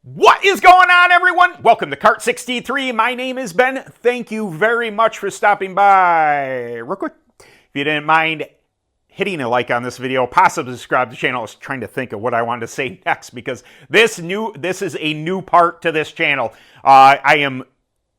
What is going on, everyone? Welcome to Kart 63. My name is Ben. Thank you very much for stopping by. Real quick, if you didn't mind hitting a like on this video, possibly subscribe to the channel. I was trying to think of what I wanted to say next because this is a new part to this channel. I am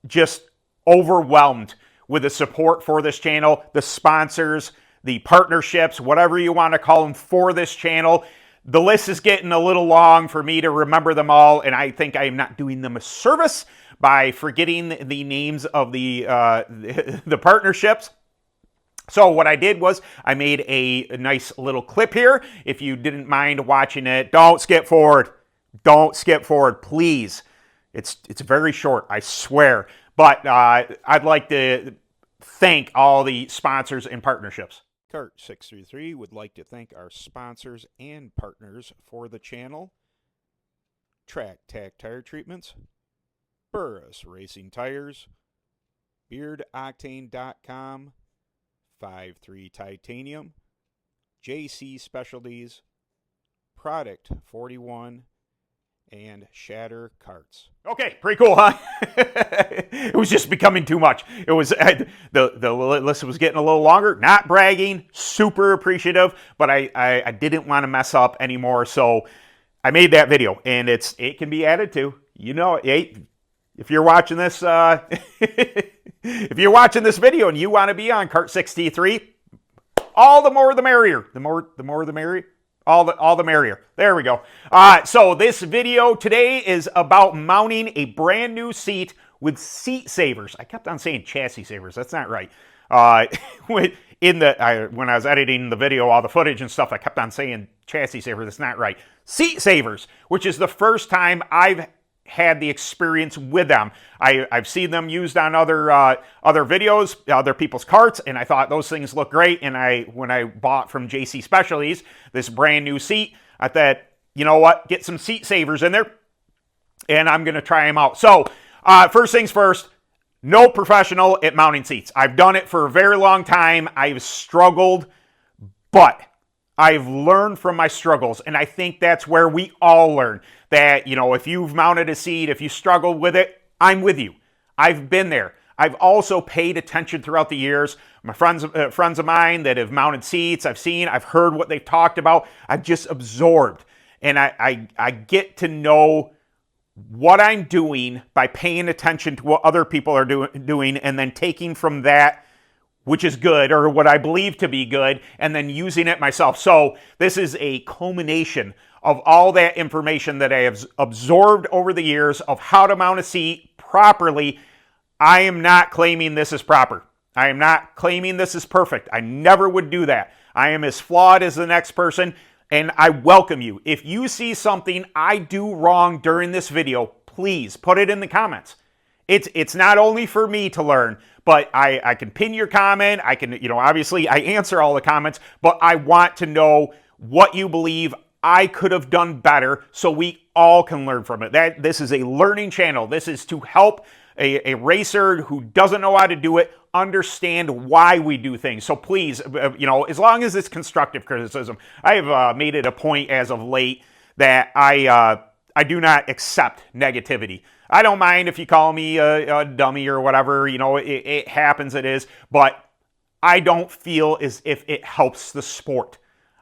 just overwhelmed with the support for this channel, the sponsors, the partnerships, whatever you want to call them for this channel. The list is getting a little long for me to remember them all, and I think I am not doing them a service by forgetting the names of the partnerships. So what I did was I made a nice little clip here. If you didn't mind watching it, don't skip forward. Don't skip forward, please. It's very short, I swear. But I'd like to thank all the sponsors and partnerships. Kart 633 would like to thank our sponsors and partners for the channel. Track Tack Tire Treatments, Burris Racing Tires, BeardOctane.com, 53 Titanium, JC Specialties, Product 41, and Shatter Karts. Okay, pretty cool, huh? It was just becoming too much. It was the list was getting a little longer. Not bragging, super appreciative, but I didn't want to mess up anymore, so I made that video, and it can be added to. You know, if you're watching this, if you're watching this video and you want to be on Kart 63, all the more the merrier. The more the merrier. All the merrier. There we go. So this video today is about mounting a brand new seat with seat savers. I kept on saying chassis savers. That's not right. When I was editing the video, all the footage and stuff, I kept on saying chassis savers. That's not right. Seat savers, which is the first time I've had the experience with them. I've seen them used on other videos, other people's karts, and I thought those things look great. And when I bought from JC Specialties this brand new seat, I thought, you know what, get some seat savers in there, and I'm going to try them out. So first things first, no professional at mounting seats. I've done it for a very long time. I've struggled, but I've learned from my struggles, and I think that's where we all learn. That, you know, if you've mounted a seat, if you struggle with it, I'm with you. I've been there. I've also paid attention throughout the years. My friends of mine that have mounted seats, I've heard what they've talked about. I've just absorbed, and I get to know what I'm doing by paying attention to what other people are doing, and then taking from that which is good, or what I believe to be good, and then using it myself. So this is a culmination of all that information that I have absorbed over the years of how to mount a seat properly. I am not claiming this is proper. I am not claiming this is perfect. I never would do that. I am as flawed as the next person, and I welcome you. If you see something I do wrong during this video, please put it in the comments. It's not only for me to learn, but I can pin your comment. I can, obviously I answer all the comments, but I want to know what you believe I could have done better so we all can learn from it. This is a learning channel. This is to help a racer who doesn't know how to do it understand why we do things. So please, as long as it's constructive criticism, I have made it a point as of late that I do not accept negativity. I don't mind if you call me a dummy or whatever, it happens, it is, but I don't feel as if it helps the sport.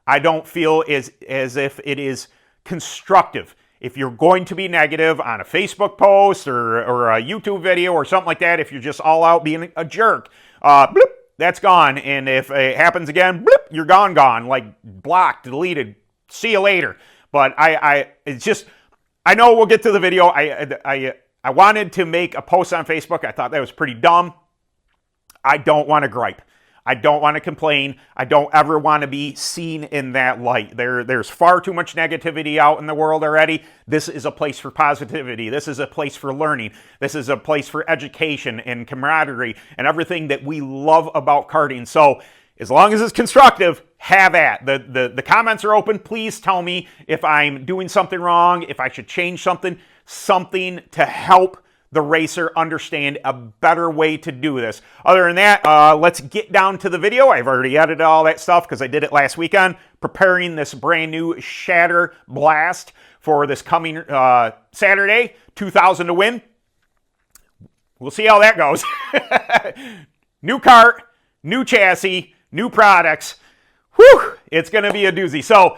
I don't feel as if it is constructive. If you're going to be negative on a Facebook post or a YouTube video or something like that, if you're just all out being a jerk, bloop, that's gone. And if it happens again, bloop, you're gone, like blocked, deleted, see you later. But it's just, I know we'll get to the video. I wanted to make a post on Facebook. I thought that was pretty dumb. I don't want to gripe. I don't want to complain. I don't ever want to be seen in that light. There's far too much negativity out in the world already. This is a place for positivity. This is a place for learning. This is a place for education and camaraderie and everything that we love about karting. So as long as it's constructive, have at. The comments are open. Please tell me if I'm doing something wrong, if I should change something to help the racer understand a better way to do this. Other than that, let's get down to the video. I've already edited all that stuff because I did it last weekend, preparing this brand new Shatter Blast for this coming Saturday, 2,000 to win. We'll see how that goes. New cart, new chassis, new products. Whew, it's going to be a doozy. So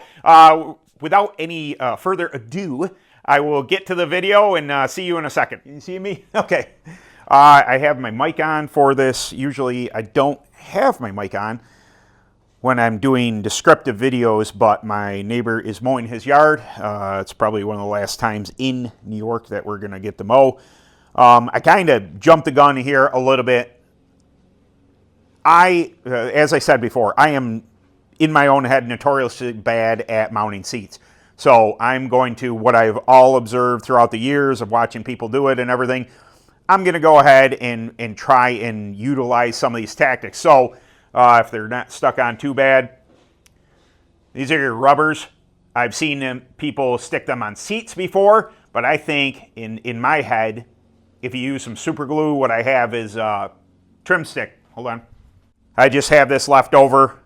without any further ado, I will get to the video and see you in a second. You see me? Okay. I have my mic on for this. Usually I don't have my mic on when I'm doing descriptive videos, but my neighbor is mowing his yard. It's probably one of the last times in New York that we're going to get to mow. I kind of jumped the gun here a little bit. As I said before, I am in my own head notoriously bad at mounting seats. So I'm going to, what I've all observed throughout the years of watching people do it and everything, I'm going to go ahead and try and utilize some of these tactics. So if they're not stuck on too bad, these are your rubbers. I've seen people stick them on seats before, but I think in my head, if you use some super glue, what I have is trim stick. Hold on. I just have this left over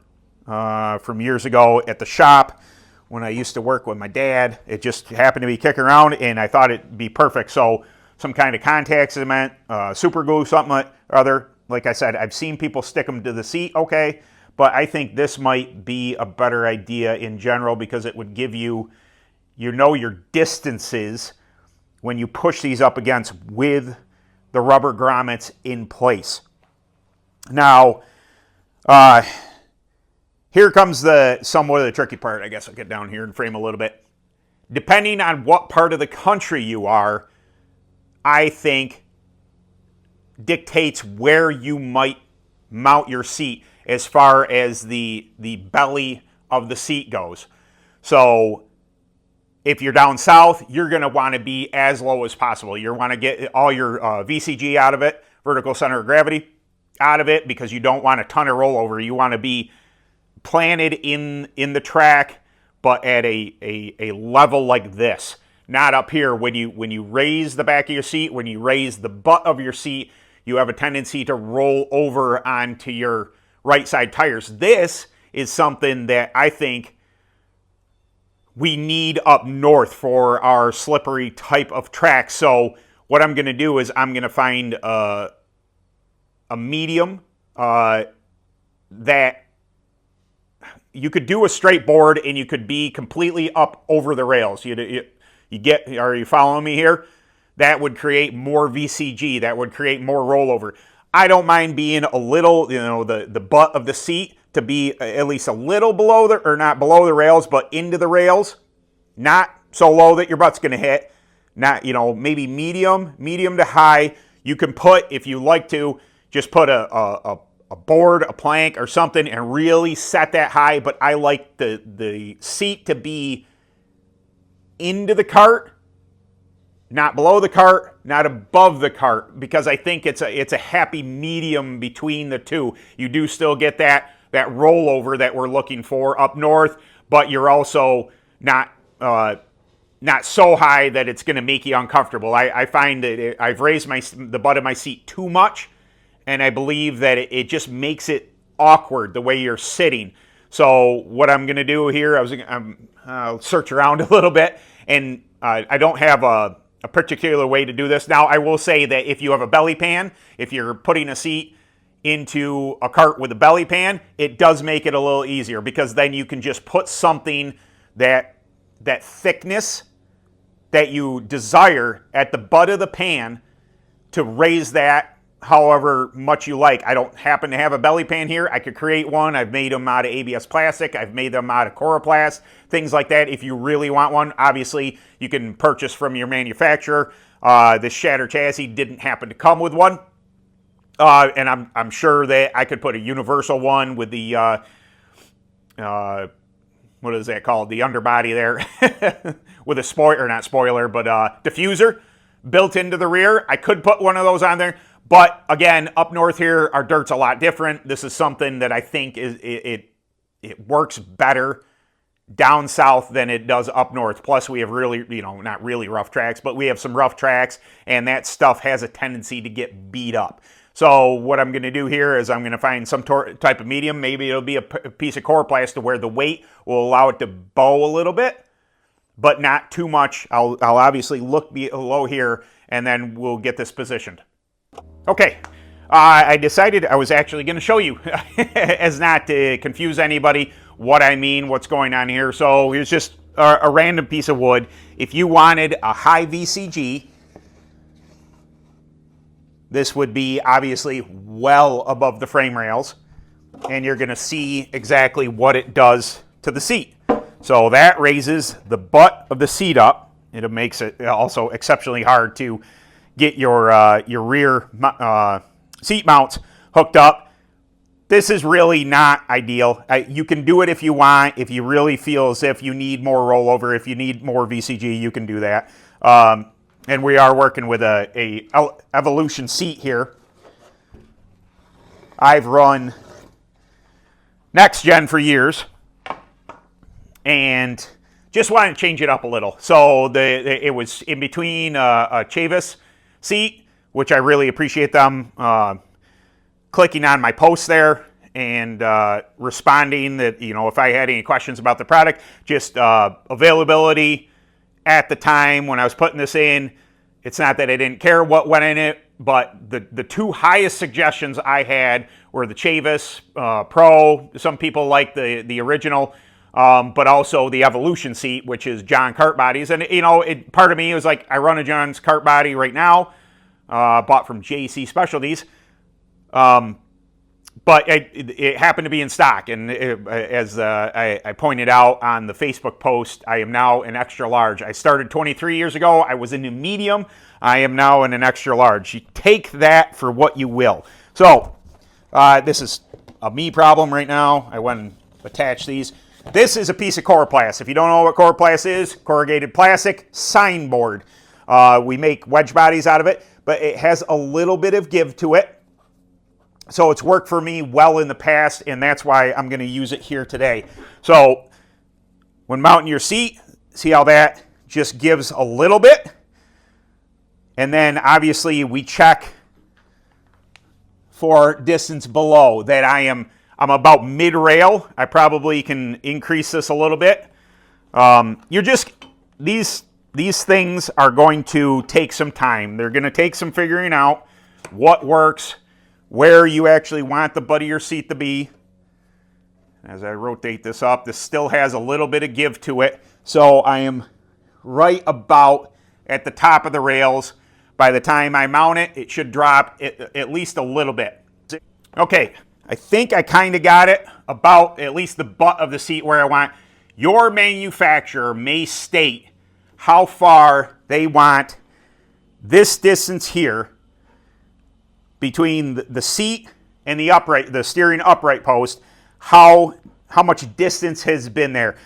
from years ago at the shop when I used to work with my dad. It just happened to be kicking around, and I thought it'd be perfect. So some kind of contact cement, super glue, something or other. Like I said, I've seen people stick them to the seat, okay, but I think this might be a better idea in general because it would give you, your distances when you push these up against with the rubber grommets in place. Now, here comes somewhat of the tricky part. I guess I'll get down here and frame a little bit. Depending on what part of the country you are, I think dictates where you might mount your seat as far as the belly of the seat goes. So if you're down south, you're going to want to be as low as possible. You want to get all your VCG out of it, vertical center of gravity out of it, because you don't want a ton of rollover. You want to be planted in the track, but at a level like this. Not up here. When you raise the back of your seat, when you raise the butt of your seat, you have a tendency to roll over onto your right side tires. This is something that I think we need up north for our slippery type of track. So what I'm going to do is I'm going to find a medium that you could do a straight board and you could be completely up over the rails. You get, are you following me here? That would create more VCG. That would create more rollover. I don't mind being a little, the butt of the seat to be at least a little below or not below the rails, but into the rails. Not so low that your butt's going to hit. Not, maybe medium to high. You can put, if you like to, just put a board, a plank or something and really set that high. But I like the seat to be into the cart, not below the cart, not above the cart, because I think it's a happy medium between the two. You do still get that rollover that we're looking for up north, but you're also not so high that it's going to make you uncomfortable. I find that I've raised the butt of my seat too much, and I believe that it just makes it awkward the way you're sitting. So what I'm going to do here, I'll search around a little bit, and I don't have a particular way to do this. Now, I will say that if you have a belly pan, if you're putting a seat into a cart with a belly pan, it does make it a little easier, because then you can just put something that thickness that you desire at the butt of the pan to raise that however much you like. I don't happen to have a belly pan here. I could create one. I've made them out of ABS plastic. I've made them out of Coroplast, things like that. If you really want one, obviously you can purchase from your manufacturer. This Shatter chassis didn't happen to come with one. And I'm sure that I could put a universal one with the, what is that called? The underbody there with a spoiler, not spoiler, but diffuser built into the rear. I could put one of those on there. But again, up north here, our dirt's a lot different. This is something that I think it works better down south than it does up north. Plus, we have really, not really rough tracks, but we have some rough tracks, and that stuff has a tendency to get beat up. So what I'm going to do here is I'm going to find some type of medium. Maybe it'll be a piece of coroplast to where the weight will allow it to bow a little bit, but not too much. I'll obviously look below here, and then we'll get this positioned. Okay, I decided I was actually going to show you, as not to confuse anybody, what I mean, what's going on here. So here's just a random piece of wood. If you wanted a high VCG, this would be obviously well above the frame rails, and you're going to see exactly what it does to the seat. So that raises the butt of the seat up. It makes it also exceptionally hard to get your rear seat mounts hooked up. This is really not ideal. You can do it if you want. If you really feel as if you need more rollover, if you need more VCG, you can do that. And we are working with a Evolution seat here. I've run Next Gen for years, and just wanted to change it up a little. So it was in between a Chavis seat, which I really appreciate them clicking on my post there and responding that, if I had any questions about the product, just availability at the time when I was putting this in. It's not that I didn't care what went in it, but the two highest suggestions I had were the Chavis Pro. Some people like the original, but also the Evolution seat, which is John Kart bodies. And, part of me was like, I run a John's Kart body right now, bought from JC Specialties. But it happened to be in stock, and as I pointed out on the Facebook post, I am now an extra large. I started 23 years ago. I was in a medium. I am now in an extra large. You take that for what you will. So this is a me problem right now. I went and attached these. This is a piece of coroplast. If you don't know what coroplast is, corrugated plastic signboard. We make wedge bodies out of it, but it has a little bit of give to it. So it's worked for me well in the past, and that's why I'm going to use it here today. So when mounting your seat, see how that just gives a little bit? And then obviously we check for distance below that I'm about mid-rail. I probably can increase this a little bit. These things are going to take some time. They're going to take some figuring out what works, where you actually want the butt of your seat to be. As I rotate this up, this still has a little bit of give to it. So I am right about at the top of the rails. By the time I mount it, it should drop at least a little bit. Okay, I think I kind of got it about at least the butt of the seat where I want. Your manufacturer may state how far they want this distance here between the seat and the steering upright post, how much distance has been there.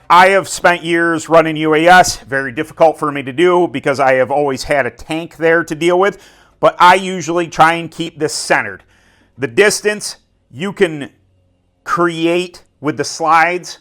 I have spent years running UAS, very difficult for me to do because I have always had a tank there to deal with, but I usually try and keep this centered. The distance you can create with the slides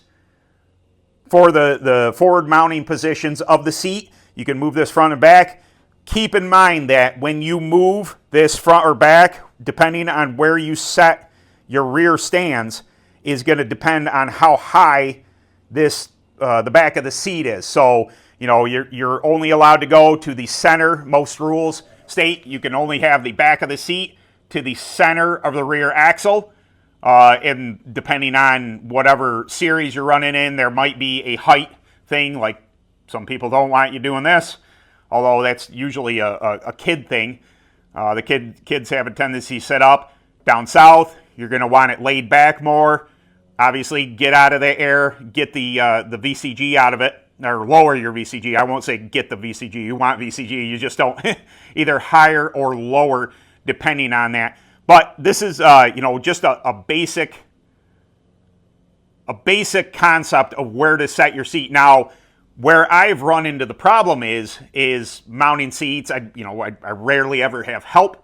for the forward mounting positions of the seat. You can move this front and back. Keep in mind that when you move this front or back, depending on where you set your rear stands, is going to depend on how high this the back of the seat is. So, you're only allowed to go to the center. Most rules state you can only have the back of the seat to the center of the rear axle. And depending on whatever series you're running in, there might be a height thing, like some people don't want you doing this. Although that's usually a kid thing. The kids have a tendency to set up. Down south, you're going to want it laid back more. Obviously, get out of the air, get the VCG out of it, or lower your VCG. I won't say get the VCG. You want VCG. You just don't. Either higher or lower, depending on that. But this is, just a basic concept of where to set your seat. Now, where I've run into the problem is mounting seats. I rarely ever have help,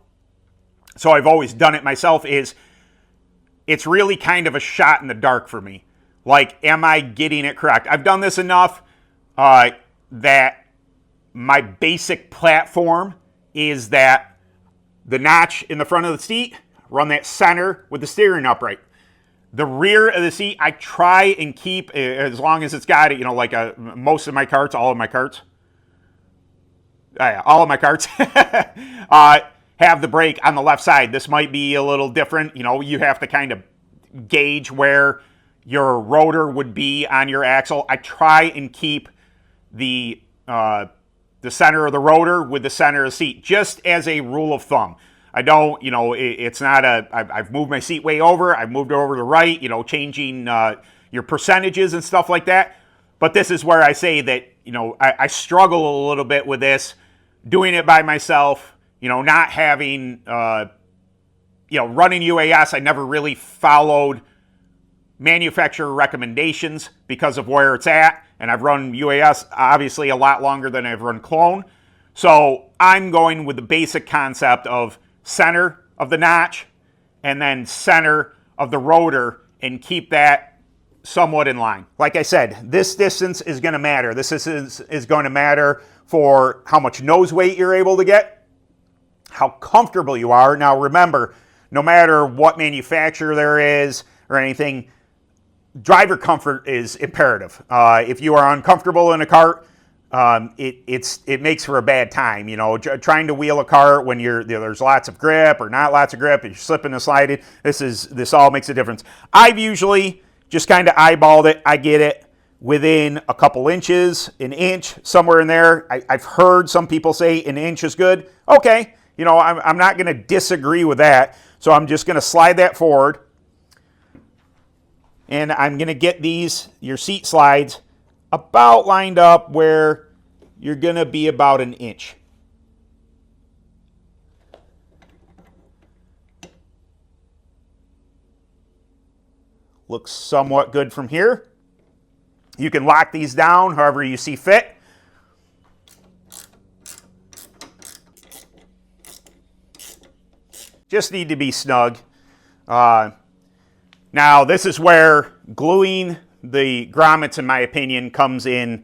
so I've always done it myself. It's really kind of a shot in the dark for me. Like, am I getting it correct? I've done this enough that my basic platform is that the notch in the front of the seat, run that center with the steering upright. The rear of the seat, I try and keep, as long as it's got it, you know, like most of my karts, all of my karts, have the brake on the left side. This might be a little different. You know, you have to kind of gauge where your rotor would be on your axle. I try and keep the center of the rotor with the center of the seat, just as a rule of thumb. I don't, you know, it's not I've moved my seat way over, I've moved over to the right, you know, changing your percentages and stuff like that. But this is where I say that, you know, I struggle a little bit with this, doing it by myself, you know, not having, you know, running UAS. I never really followed manufacturer recommendations because of where it's at. And I've run UAS obviously a lot longer than I've run clone. So I'm going with the basic concept of center of the notch and then center of the rotor and keep that somewhat in line. Like I said, this distance is going to matter. This is going to matter for how much nose weight you're able to get, how comfortable you are. Now remember, no matter what manufacturer there is or anything, driver comfort is imperative. If you are uncomfortable in a cart, it makes for a bad time. You know, trying to wheel a cart when there's lots of grip or not lots of grip, you're slipping and sliding. This all makes a difference. I've usually just kind of eyeballed it. I get it within a couple inches, an inch, somewhere in there. I've heard some people say an inch is good. Okay, you know, I'm not going to disagree with that. So I'm just going to slide that forward. And I'm going to get your seat slides, about lined up where you're going to be about an inch. Looks somewhat good from here. You can lock these down however you see fit. Just need to be snug. Now, this is where gluing the grommets, in my opinion, comes in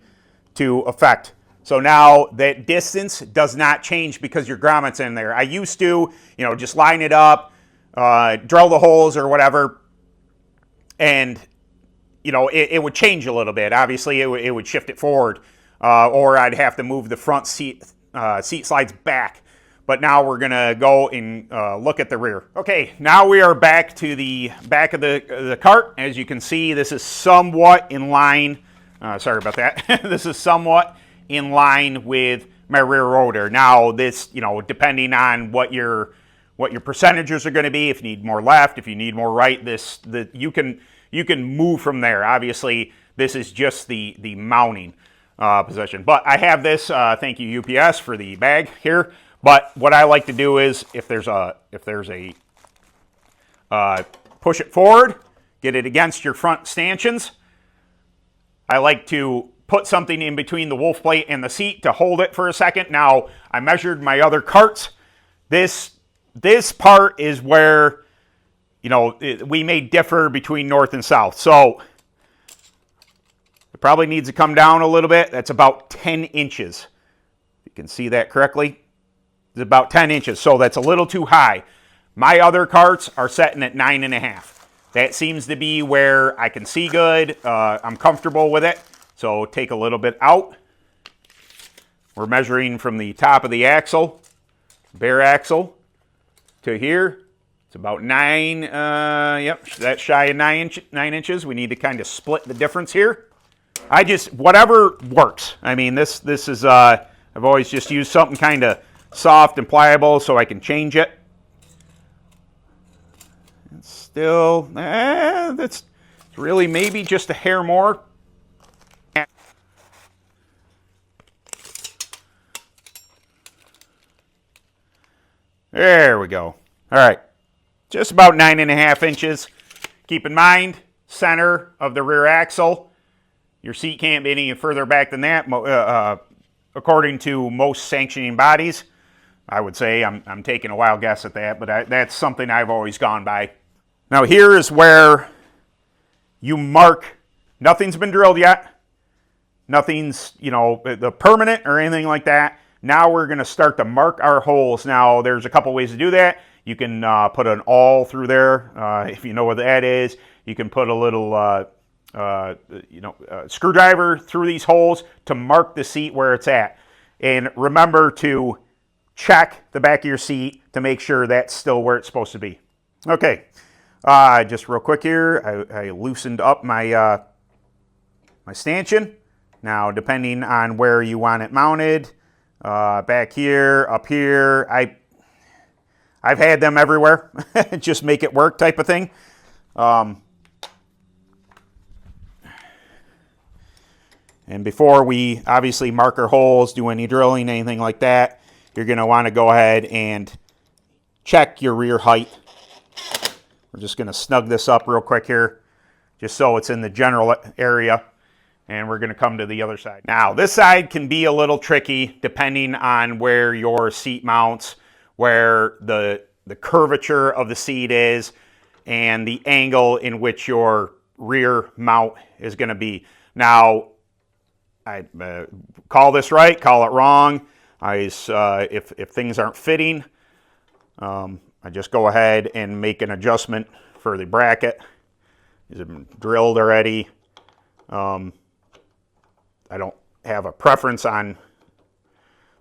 to effect. So now that distance does not change because your grommet's in there. I used to, you know, just line it up, drill the holes or whatever, and, you know, it would change a little bit. Obviously, it would shift it forward, or I'd have to move the front seat slides back. But now we're going to go and look at the rear. Okay, now we are back to the back of the cart. As you can see, this is somewhat in line. Sorry about that. This is somewhat in line with my rear rotor. Now, this, you know, depending on what your percentages are going to be, if you need more left, if you need more right, you can move from there. Obviously, this is just the mounting position. But I have this. Thank you, UPS, for the bag here. But what I like to do is, if there's a push it forward, get it against your front stanchions. I like to put something in between the wolf plate and the seat to hold it for a second. Now, I measured my other carts. This part is where, you know, we may differ between north and south. So it probably needs to come down a little bit. That's about 10 inches. You can see that correctly. It's about 10 inches, so that's a little too high. My other carts are setting at 9.5. That seems to be where I can see good. I'm comfortable with it. So take a little bit out. We're measuring from the top of the axle, bare axle, to here. It's about 9, yep, that's shy of 9 inches. We need to kind of split the difference here. Whatever works. I mean, this is, I've always just used something kind of soft and pliable so I can change it. It's still, that's really maybe just a hair more. There we go. All right, just about 9.5 inches. Keep in mind, center of the rear axle. Your seat can't be any further back than that, according to most sanctioning bodies. I would say, I'm taking a wild guess at that, but that's something I've always gone by. Now here is where you mark Nothing's been drilled yet. Nothing's, you know, the permanent or anything like that. Now we're going to start to mark our holes. Now, there's a couple ways to do that. You can put an awl through there, if you know what that is. You can put a little, screwdriver through these holes to mark the seat where it's at. And remember to check the back of your seat to make sure that's still where it's supposed to be. Okay, just real quick here, I loosened up my my stanchion. Now, depending on where you want it mounted, back here, up here, I've had them everywhere. Just make it work type of thing. And before we obviously mark our holes, do any drilling, anything like that, you're going to want to go ahead and check your rear height. We're just going to snug this up real quick here, just so it's in the general area. And we're going to come to the other side. Now, this side can be a little tricky depending on where your seat mounts, where the curvature of the seat is, and the angle in which your rear mount is going to be. Now, I call this right, call it wrong. If things aren't fitting, I just go ahead and make an adjustment for the bracket. Is it drilled already? I don't have a preference on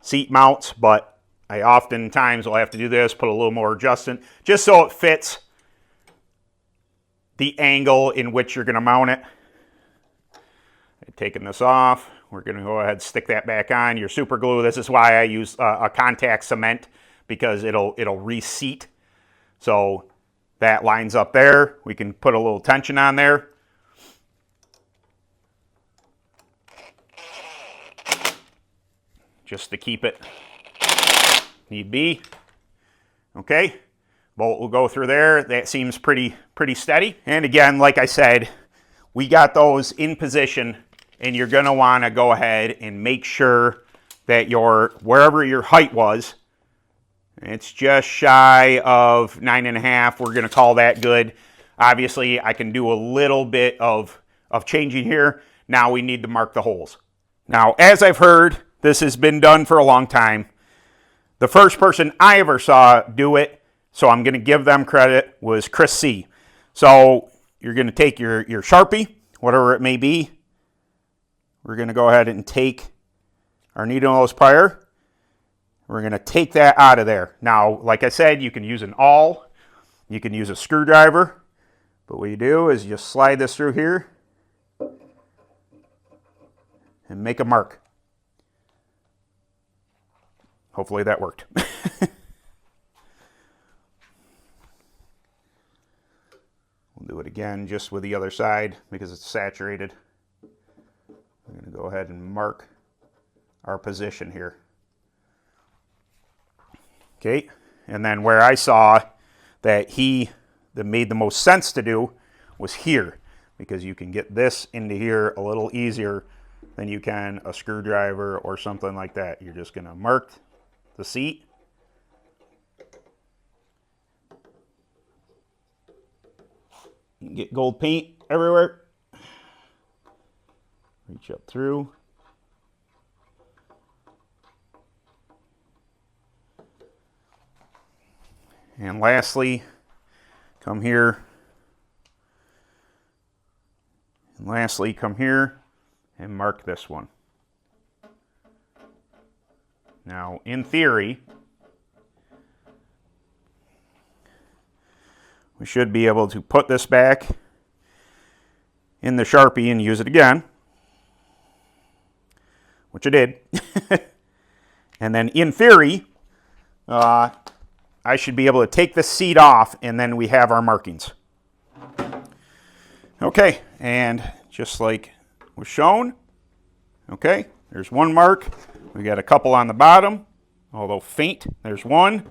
seat mounts, but I oftentimes will have to do this, put a little more adjustment, just so it fits the angle in which you're going to mount it. Taking this off, we're going to go ahead and stick that back on. Your super glue, this is why I use a contact cement, because it'll reseat. So that lines up there. We can put a little tension on there. Just to keep it need be. Okay, bolt will go through there. That seems pretty steady. And again, like I said, we got those in position, and you're gonna wanna go ahead and make sure that wherever your height was, it's just shy of 9.5. We're gonna call that good. Obviously, I can do a little bit of changing here. Now we need to mark the holes. Now, as I've heard, this has been done for a long time. The first person I ever saw do it, so I'm going to give them credit, was Chris C. So you're going to take your Sharpie, whatever it may be. We're going to go ahead and take our needle nose plier. We're going to take that out of there. Now, like I said, you can use an awl. You can use a screwdriver. But what you do is you just slide this through here and make a mark. Hopefully that worked. We'll do it again just with the other side because it's saturated. I'm going to go ahead and mark our position here. Okay, and then where I saw that made the most sense to do was here, because you can get this into here a little easier than you can a screwdriver or something like that. You're just going to mark the seat. You can get gold paint everywhere. Reach up through. And lastly, come here. And lastly, come here and mark this one. Now, in theory, we should be able to put this back in the Sharpie and use it again, which I did. And then in theory, I should be able to take the seat off, and then we have our markings. Okay, and just like was shown, okay, there's one mark. We got a couple on the bottom, although faint. There's one.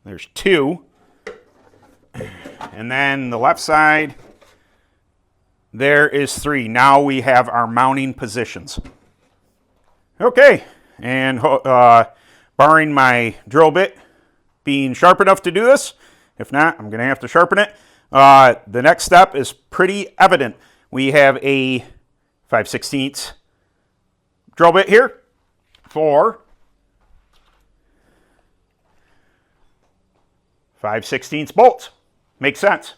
There's two. And then the left side, there is 3. Now we have our mounting positions. Okay, and barring my drill bit being sharp enough to do this, if not, I'm going to have to sharpen it. The next step is pretty evident. we have a 5/16 drill bit here for 5/16 bolts. Makes sense.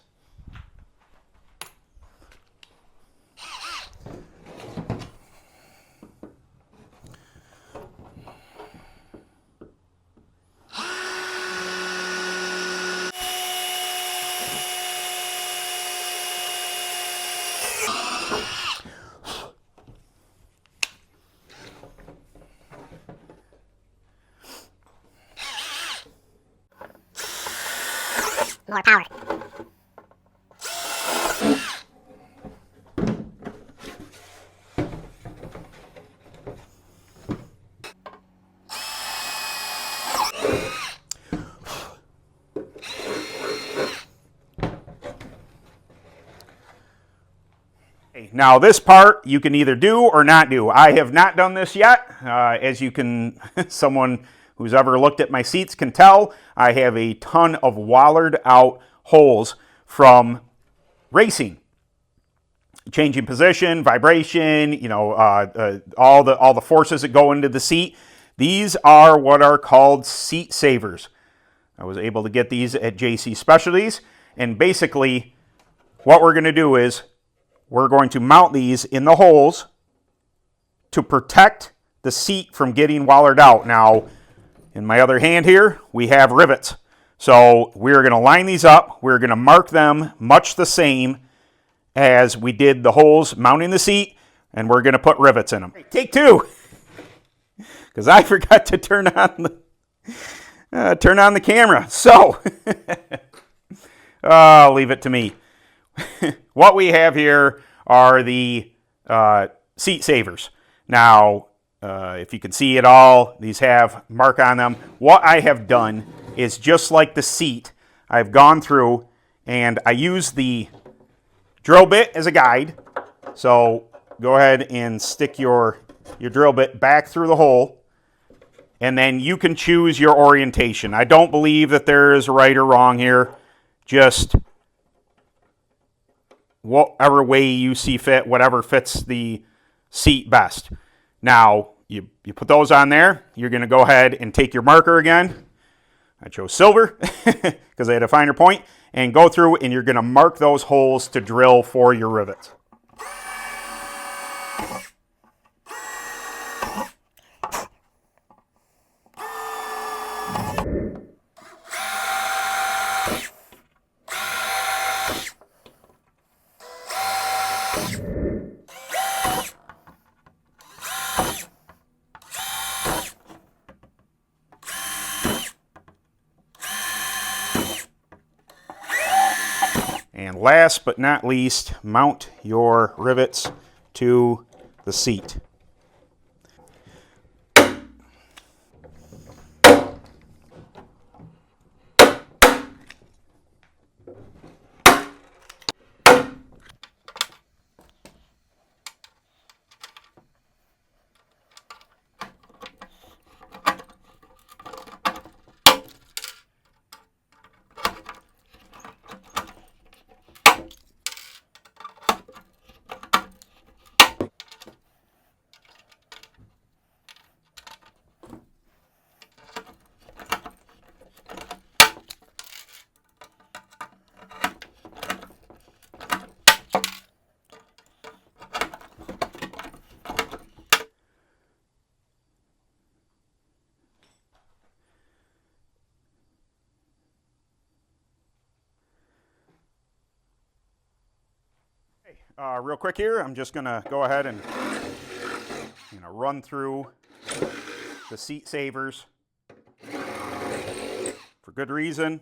More power. Now this part you can either do or not do. I have not done this yet. As you can, someone who's ever looked at my seats can tell, I have a ton of wallered out holes from racing. Changing position, vibration, you know, all the forces that go into the seat. These are what are called seat savers. I was able to get these at JC Specialties, and basically what we're going to do is we're going to mount these in the holes to protect the seat from getting wallered out. Now, in my other hand here, we have rivets. So we're going to line these up. We're going to mark them much the same as we did the holes mounting the seat, and we're going to put rivets in them. Take two, because I forgot to turn on the camera. So I'll leave it to me. What we have here are the seat savers. Now, if you can see it all, these have mark on them. What I have done is just like the seat, I've gone through and I use the drill bit as a guide. So go ahead and stick your drill bit back through the hole, and then you can choose your orientation. I don't believe that there is right or wrong here. Just whatever way you see fit, whatever fits the seat best. Now, you put those on there. You're going to go ahead and take your marker again. I chose silver because I had a finer point, and go through and you're going to mark those holes to drill for your rivets. And last but not least, mount your rivets to the seat. Real quick here, I'm just going to go ahead and run through the seat savers for good reason.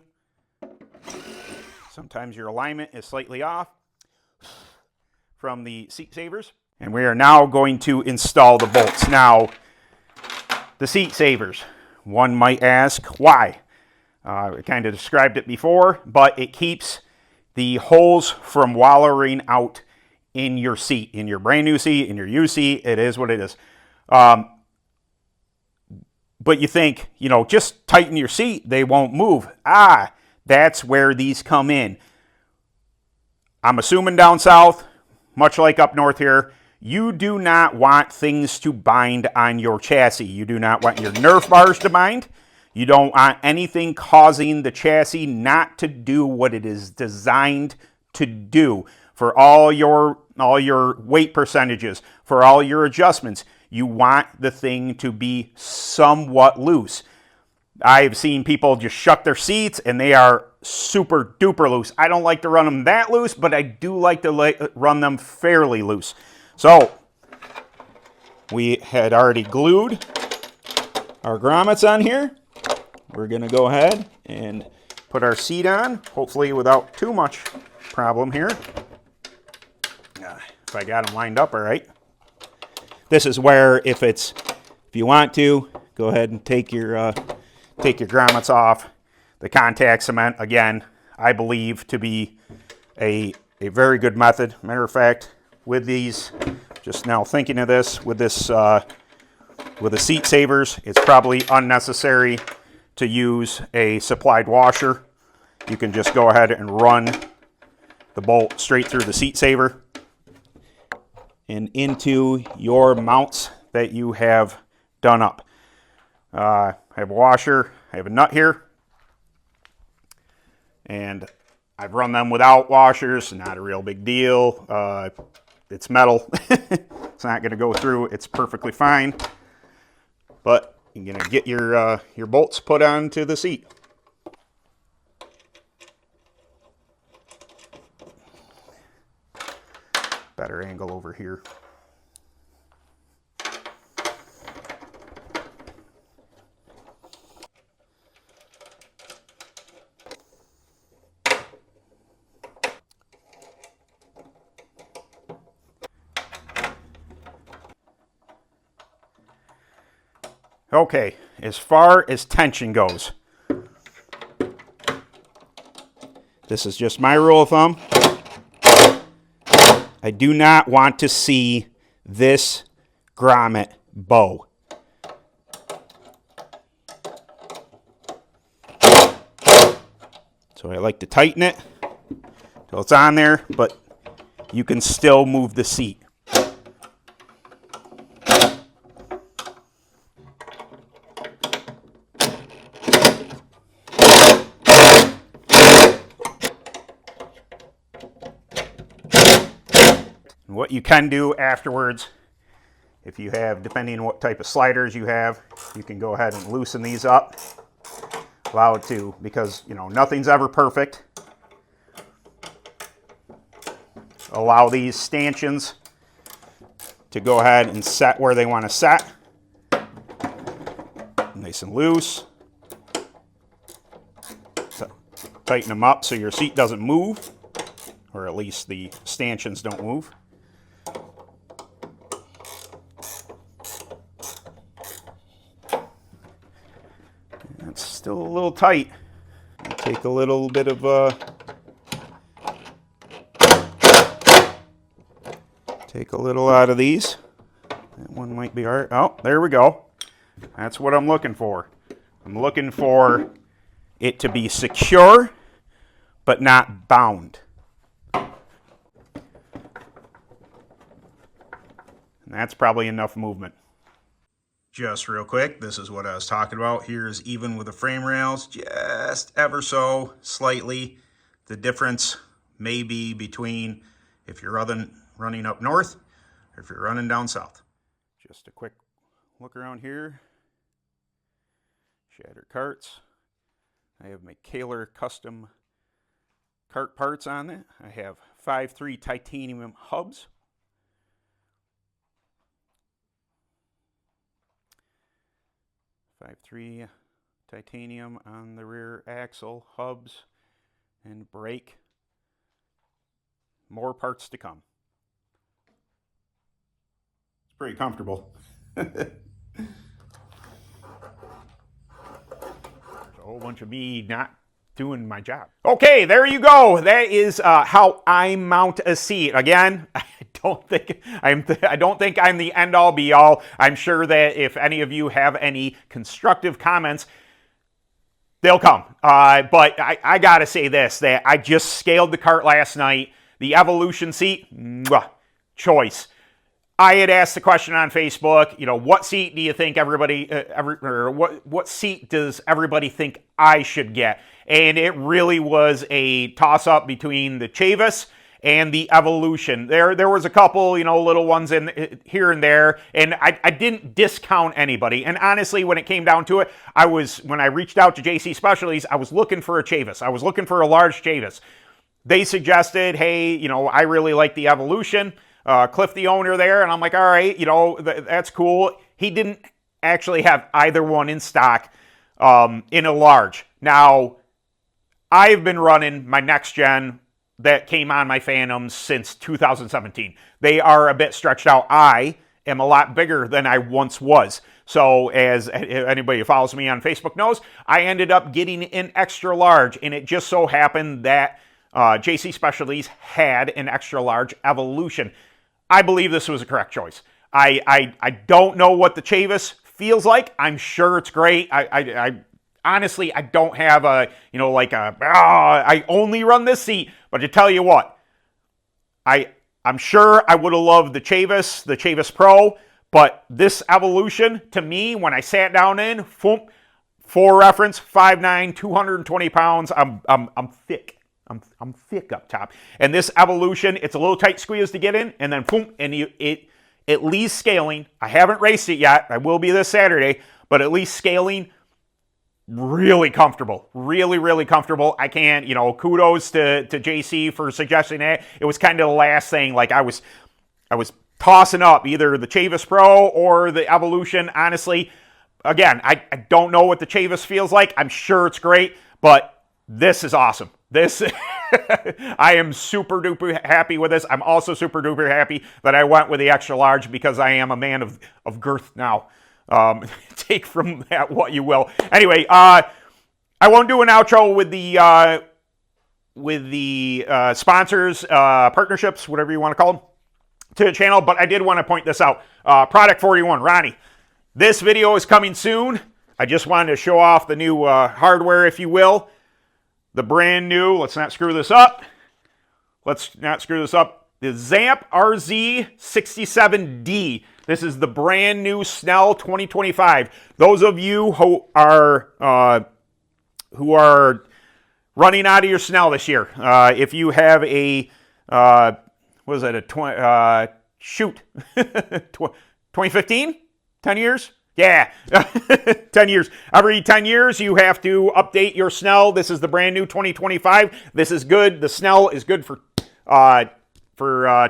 Sometimes your alignment is slightly off from the seat savers. And we are now going to install the bolts. Now, the seat savers, one might ask why. I kind of described it before, but it keeps the holes from wallering out in your seat, in your brand new seat, in your used seat. It is what it is. But you think, just tighten your seat, they won't move. That's where these come in. I'm assuming down south, much like up north here, you do not want things to bind on your chassis. You do not want your Nerf bars to bind. You don't want anything causing the chassis not to do what it is designed to do. For all your weight percentages, for all your adjustments, you want the thing to be somewhat loose. I've seen people just shuck their seats and they are super duper loose. I don't like to run them that loose, but I do like to run them fairly loose. So we had already glued our grommets on here. We're gonna go ahead and put our seat on, hopefully without too much problem here. If I got them lined up all right. This is where if you want to, go ahead and take your grommets off. The contact cement, again, I believe to be a very good method. Matter of fact, with these, just now thinking of this, with the seat savers, it's probably unnecessary to use a supplied washer. You can just go ahead and run the bolt straight through the seat saver and into your mounts that you have done up. I have a washer, I have a nut here, and I've run them without washers, not a real big deal. It's metal, it's not gonna go through, it's perfectly fine, but you're gonna get your bolts put onto the seat. Better angle over here. Okay, as far as tension goes, this is just my rule of thumb. I do not want to see this grommet bow. So I like to tighten it till it's on there, but you can still move the seat. What you can do afterwards, if you have, depending on what type of sliders you have, you can go ahead and loosen these up. Allow it to, because, you know, nothing's ever perfect. Allow these stanchions to go ahead and set where they want to set. Nice and loose. So, tighten them up so your seat doesn't move, or at least the stanchions don't move. It's still a little tight. Take a little bit of take a little out of these. That one might be all right. Oh, there we go. That's what I'm looking for. I'm looking for it to be secure, but not bound. And that's probably enough movement. Just real quick, this is what I was talking about. Here's even with the frame rails, just ever so slightly. The difference may be between if you're running up north or if you're running down south. Just a quick look around here. Shatter Karts. I have my Kaler custom kart parts on it. I have 5.3 titanium hubs. 5.3 titanium on the rear axle, hubs, and brake. More parts to come. It's pretty comfortable. A whole bunch of me not doing my job. Okay, there you go. That is how I mount a seat. Again, I don't think I'm the end-all be-all. I'm sure that if any of you have any constructive comments, they'll come. But I gotta say this, that I just scaled the kart last night. The Evolution seat, choice. I had asked the question on Facebook, you know, what seat do you think everybody, or what seat does everybody think I should get? And it really was a toss-up between the Chavis and the Evolution. There was a couple, you know, little ones in here and there, and I didn't discount anybody. And honestly, when it came down to it, when I reached out to JC Specialties, I was looking for a Chavis. I was looking for a large Chavis. They suggested, hey, you know, I really like the Evolution. Cliff, the owner there, and I'm like, all right, you know, that's cool. He didn't actually have either one in stock in a large. Now, I've been running my next gen that came on my Phantoms since 2017. They are a bit stretched out. I am a lot bigger than I once was. So as anybody who follows me on Facebook knows, I ended up getting an extra large, and it just so happened that JC Specialties had an extra large Evolution. I believe this was a correct choice. I don't know what the Chavis feels like. I'm sure it's great. I honestly, I don't have a, you know, like I only run this seat. But to tell you what, I'm sure I would have loved the Chavis Pro, but this Evolution, to me, when I sat down in, for reference, 5'9", 220 pounds, I'm thick. I'm thick up top. And this Evolution, it's a little tight squeeze to get in, and then boom, and it at least scaling. I haven't raced it yet. I will be this Saturday, but at least scaling, really comfortable. Really, really comfortable. I can't, you know, kudos to JC for suggesting that. It was kind of the last thing. Like I was tossing up either the Chavis Pro or the Evolution. Honestly, again, I don't know what the Chavis feels like. I'm sure it's great, but this is awesome. I am super duper happy with this. I'm also super duper happy that I went with the extra large because I am a man of girth now. Take from that what you will. Anyway, I won't do an outro with the sponsors, partnerships, whatever you want to call them, to the channel, but I did want to point this out. Product 41, Ronnie. This video is coming soon. I just wanted to show off the new hardware, if you will. The brand new, let's not screw this up. The Zamp RZ67D. This is the brand new Snell 2025. Those of you who are running out of your Snell this year, if you have a, what is it, 2015? 10 years? Yeah, 10 years. Every 10 years, you have to update your Snell. This is the brand new 2025. This is good. The Snell is good for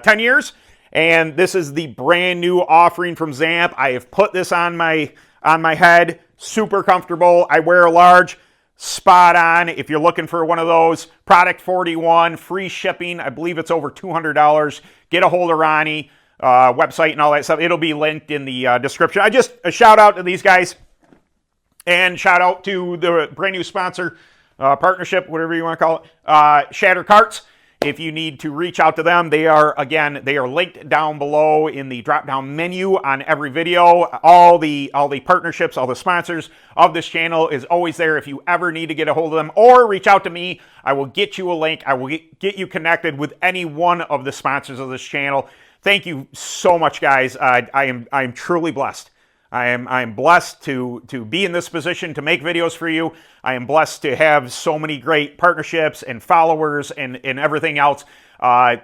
10 years. And this is the brand new offering from Zamp. I have put this on my head. Super comfortable. I wear a large. Spot on. If you're looking for one of those, Product 41, free shipping. I believe it's over $200. Get a hold of Ronnie. Website and all that stuff. It'll be linked in the description. A shout out to these guys, and shout out to the brand new sponsor, partnership, whatever you want to call it, Shatter Karts. If you need to reach out to them, they are linked down below in the drop down menu on every video. All the partnerships, all the sponsors of this channel is always there. If you ever need to get a hold of them or reach out to me, I will get you a link. I will get you connected with any one of the sponsors of this channel. Thank you so much, guys. I am truly blessed. I am blessed to be in this position to make videos for you. I am blessed to have so many great partnerships and followers and everything else. I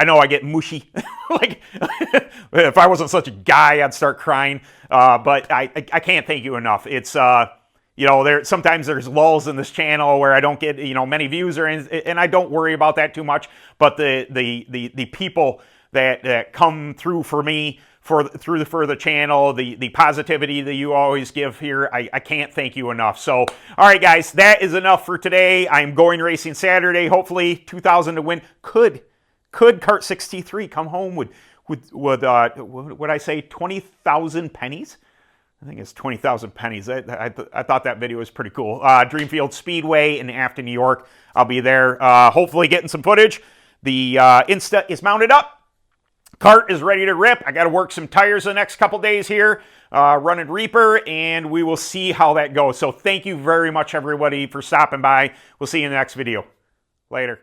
know I get mushy. Like if I wasn't such a guy, I'd start crying. But I can't thank you enough. It's you know, sometimes there's lulls in this channel where I don't get, you know, many views and I don't worry about that too much. But the people that come through for me for the channel, the positivity that you always give here, I can't thank you enough. So, all right, guys, that is enough for today. I'm going racing Saturday. Hopefully, 2,000 to win. Could Kart 63 come home with what would I say, 20,000 pennies? I think it's 20,000 pennies. I thought that video was pretty cool. Dreamfield Speedway in Afton, New York. I'll be there. Hopefully, getting some footage. The Insta is mounted up. Kart is ready to rip. I got to work some tires the next couple days here, running Reaper, and we will see how that goes. So thank you very much, everybody, for stopping by. We'll see you in the next video. Later.